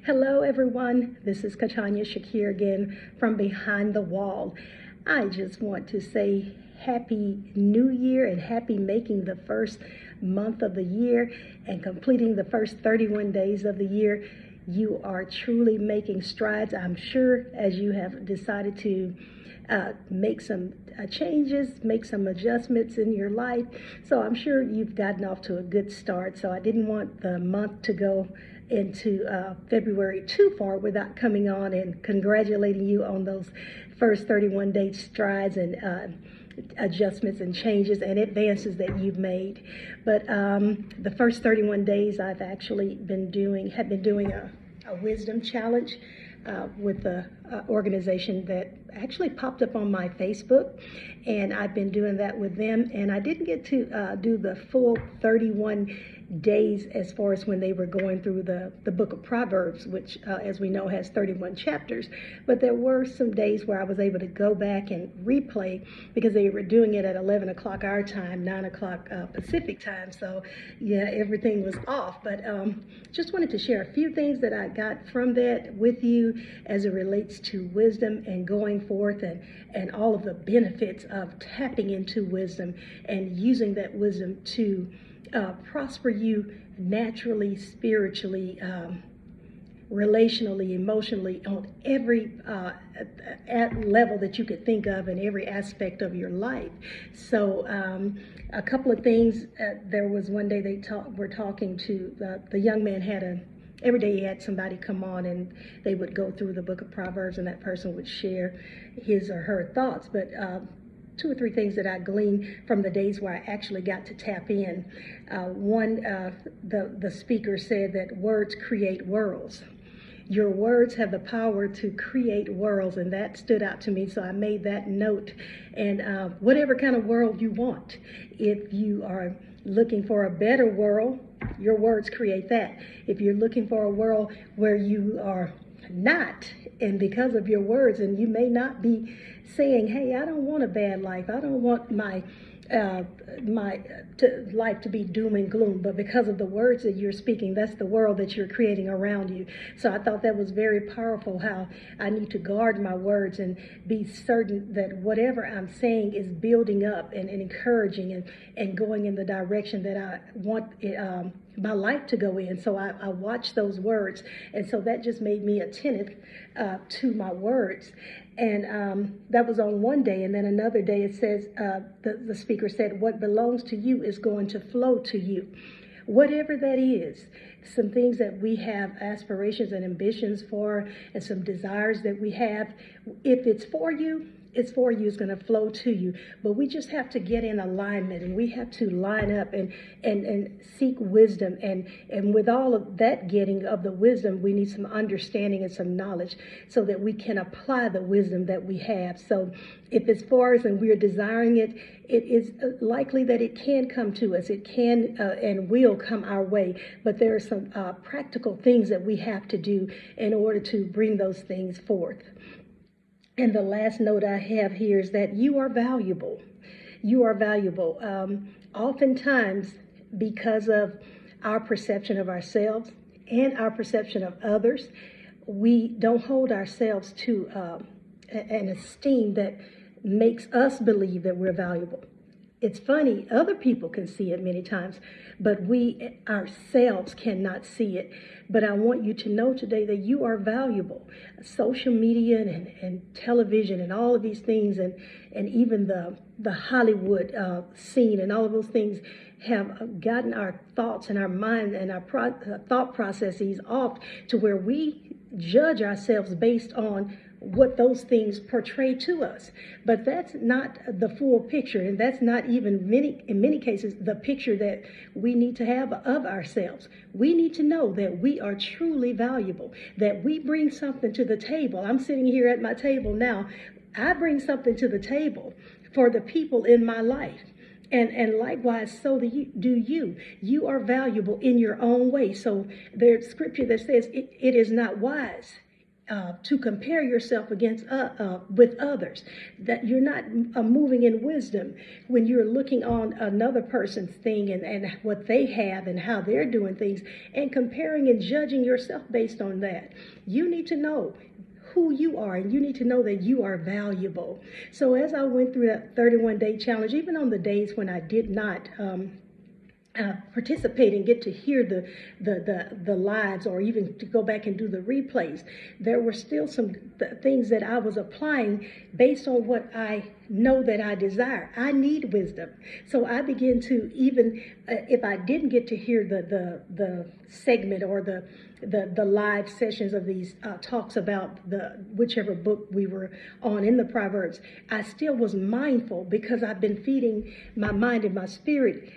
Hello, everyone. This is Katanya Shakir again from Behind the Wall. I just want to say Happy New Year and happy making the first month of the year and completing the first 31 days of the year. You are truly making strides, I'm sure, as you have decided to make some changes, make some adjustments in your life. So I'm sure you've gotten off to a good start. So I didn't want the month to go into February too far without coming on and congratulating you on those first 31-day strides and adjustments and changes and advances that you've made. But the first 31 days I've actually been doing a wisdom challenge with the organization that actually popped up on my Facebook, and I've been doing that with them. And I didn't get to do the full 31 days as far as when they were going through the book of Proverbs, which as we know has 31 chapters. But there were some days where I was able to go back and replay because they were doing it at 11 o'clock our time, 9 o'clock Pacific time. So yeah, everything was off. But just wanted to share a few things that I got from that with you as it relates to wisdom and going forth and all of the benefits of tapping into wisdom and using that wisdom to prosper you naturally, spiritually, relationally, emotionally, on every level that you could think of in every aspect of your life. So a couple of things, there was one day were talking to, the young man every day he had somebody come on and they would go through the book of Proverbs and that person would share his or her thoughts. But two or three things that I gleaned from the days where I actually got to tap in. One, the speaker said that words create worlds. Your words have the power to create worlds, and that stood out to me, so I made that note. And whatever kind of world you want, if you are looking for a better world, your words create that. If you're looking for a world where you are not, and because of your words, and you may not be saying, hey, I don't want a bad life, I don't want my life to be doom and gloom, but because of the words that you're speaking, that's the world that you're creating around you. So I thought that was very powerful, how I need to guard my words and be certain that whatever I'm saying is building up and encouraging and going in the direction that I want my life to go in. So I watch those words, and so that just made me attentive to my words. And that was on one day. And then another day it says, the speaker said, what belongs to you is going to flow to you. Whatever that is, some things that we have aspirations and ambitions for, and some desires that we have, if it's for you, it's for you, it's going to flow to you. But we just have to get in alignment, and we have to line up and seek wisdom. And with all of that getting of the wisdom, we need some understanding and some knowledge so that we can apply the wisdom that we have. So if it's for us and we're desiring it, it is likely that it can come to us. It can and will come our way. But there are some practical things that we have to do in order to bring those things forth. And the last note I have here is that you are valuable. You are valuable. Oftentimes, because of our perception of ourselves and our perception of others, we don't hold ourselves to an esteem that makes us believe that we're valuable. It's funny, other people can see it many times, but we ourselves cannot see it. But I want you to know today that you are valuable. Social media and television and all of these things and even the Hollywood scene and all of those things have gotten our thoughts and our mind and our thought processes off to where we judge ourselves based on what those things portray to us. But that's not the full picture, and that's not even in many cases the picture that we need to have of ourselves. We need to know that we are truly valuable, that we bring something to the table. I'm sitting here at my table now. I bring something to the table for the people in my life. And likewise, so do you. You are valuable in your own way. So there's scripture that says it is not wise to compare yourself against with others, that you're not moving in wisdom when you're looking on another person's thing and what they have and how they're doing things and comparing and judging yourself based on that. You need to know who you are, and you need to know that you are valuable. So as I went through that 31-day challenge, even on the days when I did not participate and get to hear the lives, or even to go back and do the replays, there were still some things that I was applying based on what I know that I desire. I need wisdom. So I began to, even if I didn't get to hear the segment or the live sessions of these talks about the whichever book we were on in the Proverbs, I still was mindful, because I've been feeding my mind and my spirit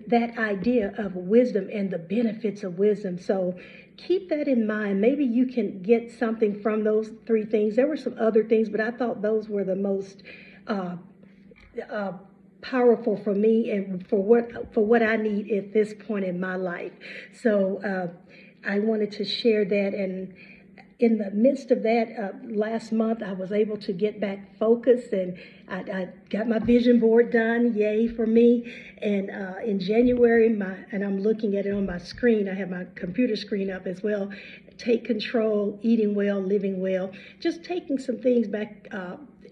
that idea of wisdom and the benefits of wisdom. So keep that in mind. Maybe you can get something from those 3 things. There were some other things, but I thought those were the most powerful for me and for what I need at this point in my life. So I wanted to share that. And in the midst of that, last month I was able to get back focused, and I got my vision board done. Yay for me. And in January, and I'm looking at it on my screen. I have my computer screen up as well. Take control, eating well, living well. Just taking some things back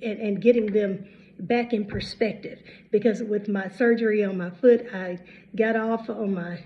and getting them back in perspective, because with my surgery on my foot, I got off on my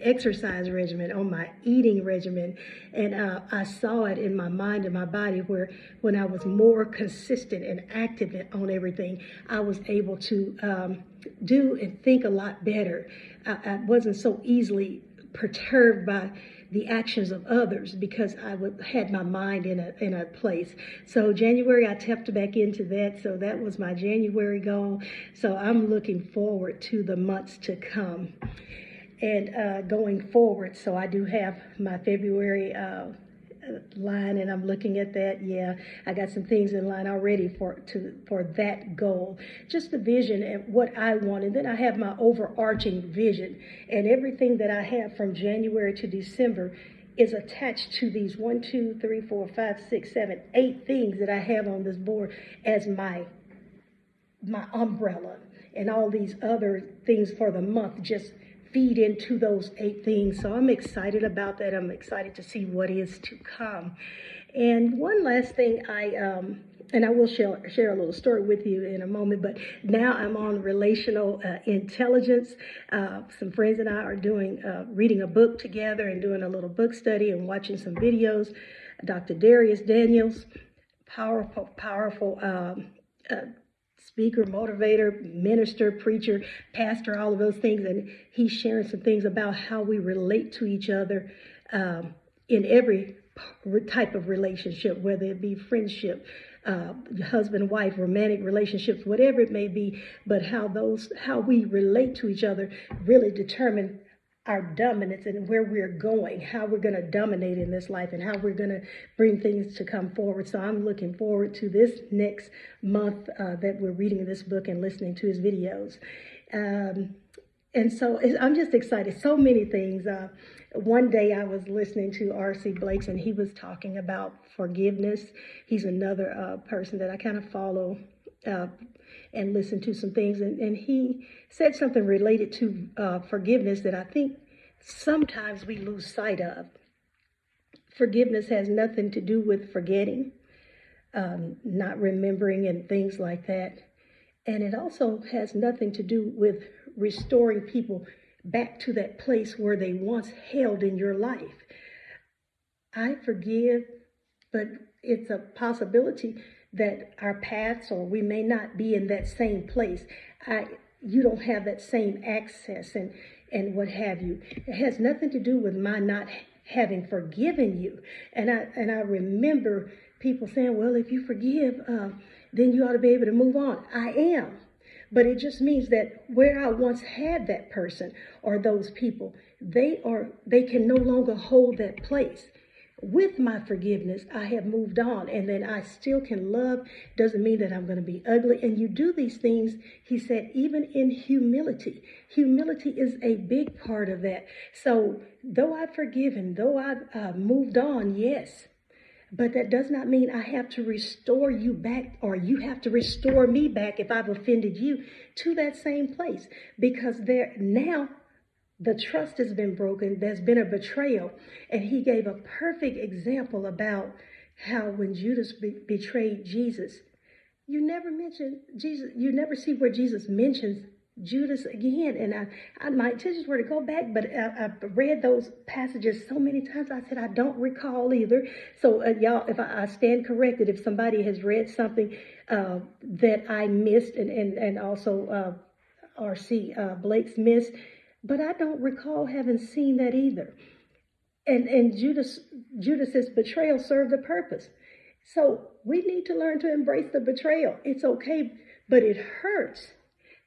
exercise regimen, on my eating regimen, and I saw it in my mind and my body, where when I was more consistent and active on everything, I was able to do and think a lot better. I wasn't so easily perturbed by the actions of others, because I had my mind in a place. So January, I tapped back into that. So that was my January goal. So I'm looking forward to the months to come and going forward. So I do have my February line, and I'm looking at that. Yeah, I got some things in line already for that goal. Just the vision and what I want, and then I have my overarching vision, and everything that I have from January to December is attached to these 1, 2, 3, 4, 5, 6, 7, 8 things that I have on this board as my umbrella, and all these other things for the month just feed into those 8 things. So I'm excited about that. I'm excited to see what is to come. And one last thing, and I will share a little story with you in a moment, but now I'm on relational intelligence. Some friends and I are reading a book together and doing a little book study and watching some videos. Dr. Darius Daniels, powerful speaker, motivator, minister, preacher, pastor, all of those things. And he's sharing some things about how we relate to each other in every type of relationship, whether it be friendship, husband, wife, romantic relationships, whatever it may be, but how we relate to each other really determine our dominance and where we're going, how we're going to dominate in this life, and how we're going to bring things to come forward. So I'm looking forward to this next month that we're reading this book and listening to his videos. And so I'm just excited. So many things. One day I was listening to R.C. Blakes, and he was talking about forgiveness. He's another person that I kind of follow and listen to some things. And he said something related to forgiveness that I think sometimes we lose sight of. Forgiveness has nothing to do with forgetting, not remembering, and things like that. And it also has nothing to do with restoring people back to that place where they once held in your life. I forgive, but it's a possibility that our paths, or we may not be in that same place. You don't have that same access and what have you. It has nothing to do with my not having forgiven you. And I remember people saying, well, if you forgive, then you ought to be able to move on. I am. But it just means that where I once had that person or those people, they can no longer hold that place. With my forgiveness, I have moved on, and then I still can love. Doesn't mean that I'm going to be ugly. And you do these things, he said, even in humility. Humility is a big part of that. So though I've forgiven, though I've moved on, yes, But that does not mean I have to restore you back, or you have to restore me back if I've offended you to that same place. Because there now the trust has been broken. There's been a betrayal. And he gave a perfect example about how when Judas betrayed Jesus, you never mention Jesus. You never see where Jesus mentions Judas again. And my intentions were to go back, but I've read those passages so many times. I said, I don't recall either. So y'all, if I stand corrected, if somebody has read something that I missed and also R.C. Blake's missed, but I don't recall having seen that either. And Judas's betrayal served a purpose. So we need to learn to embrace the betrayal. It's okay, but it hurts.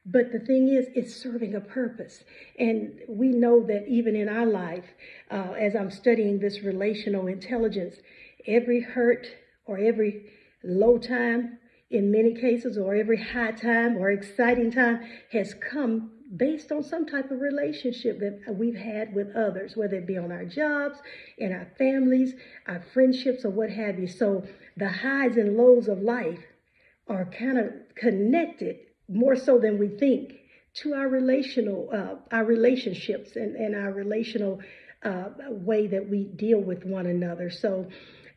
But the thing is, it's serving a purpose. And we know that even in our life, as I'm studying this relational intelligence, every hurt or every low time in many cases, or every high time or exciting time has come based on some type of relationship that we've had with others, whether it be on our jobs, in our families, our friendships, or what have you. So the highs and lows of life are kind of connected more so than we think to our relationships and our relational way that we deal with one another. So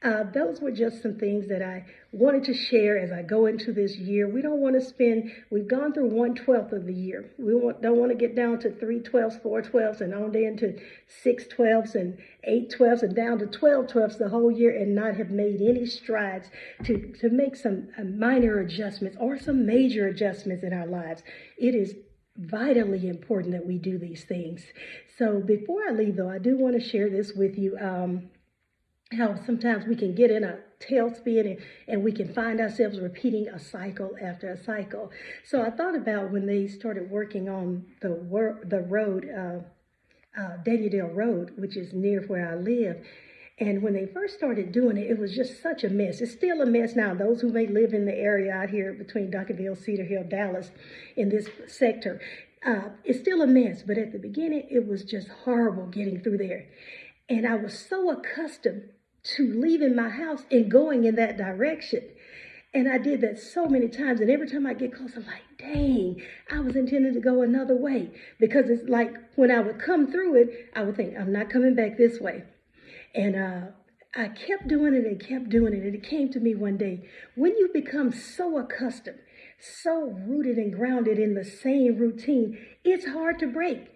those were just some things that I wanted to share as I go into this year. We don't want to we've gone through 1/12 of the year. We don't want to get down to 3/12, 4/12, and on into 6/12 and 8/12 and down to 12/12 the whole year and not have made any strides to make some minor adjustments or some major adjustments in our lives. It is vitally important that we do these things. So before I leave, though, I do want to share this with you. How sometimes we can get in a tailspin and we can find ourselves repeating a cycle after a cycle. So I thought about when they started working on the road, Daniel Road, which is near where I live. And when they first started doing it, it was just such a mess. It's still a mess now. Those who may live in the area out here between Duncanville, Cedar Hill, Dallas, in this sector, it's still a mess. But at the beginning, it was just horrible getting through there. And I was so accustomed to leaving my house and going in that direction. And I did that so many times. And every time I get close, I'm like, dang, I was intending to go another way. Because it's like when I would come through it, I would think, I'm not coming back this way. And I kept doing it and kept doing it. And it came to me one day, when you become so accustomed, so rooted and grounded in the same routine, it's hard to break.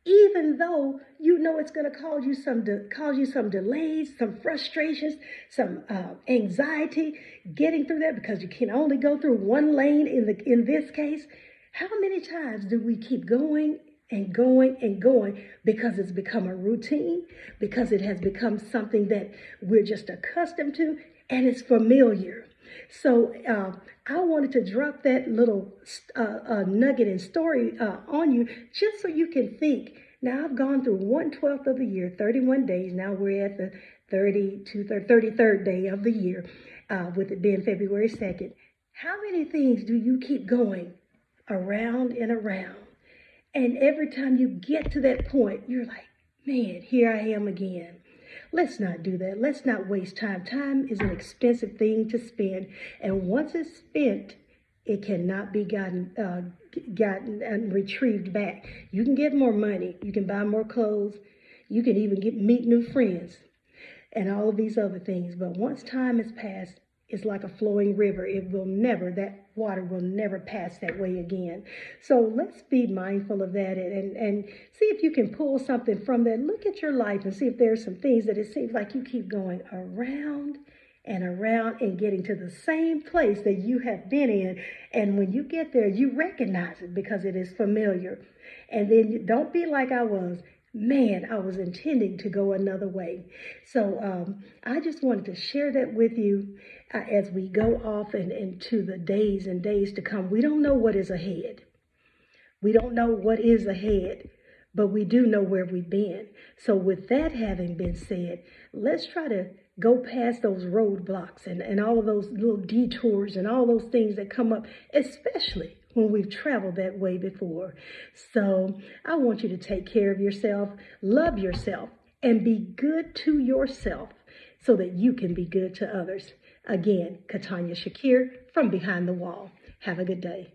Even though you know it's going to cause you some delays, some frustrations, some anxiety getting through that, because you can only go through one lane in this case. How many times do we keep going and going and going because it's become a routine, because it has become something that we're just accustomed to and it's familiar? So I wanted to drop that little nugget and story on you just so you can think. Now I've gone through 1/12 of the year, 31 days. Now we're at the 33rd day of the year, with it being February 2nd. How many things do you keep going around and around? And every time you get to that point, you're like, man, here I am again. Let's not do that. Let's not waste time. Time is an expensive thing to spend. And once it's spent, it cannot be gotten and retrieved back. You can get more money. You can buy more clothes. You can even meet new friends and all of these other things. But once time has passed, it's like a flowing river. That water will never pass that way again. So let's be mindful of that and see if you can pull something from that. Look at your life and see if there's some things that it seems like you keep going around and around and getting to the same place that you have been in. And when you get there, you recognize it because it is familiar. And then don't be like I was. Man, I was intending to go another way. So I just wanted to share that with you as we go off and into the days and days to come. We don't know what is ahead. We don't know what is ahead, but we do know where we've been. So with that having been said, let's try to go past those roadblocks and all of those little detours and all those things that come up, especially when we've traveled that way before. So I want you to take care of yourself, love yourself, and be good to yourself. so that you can be good to others. Again, Katanya Shakir from Behind the Wall. Have a good day.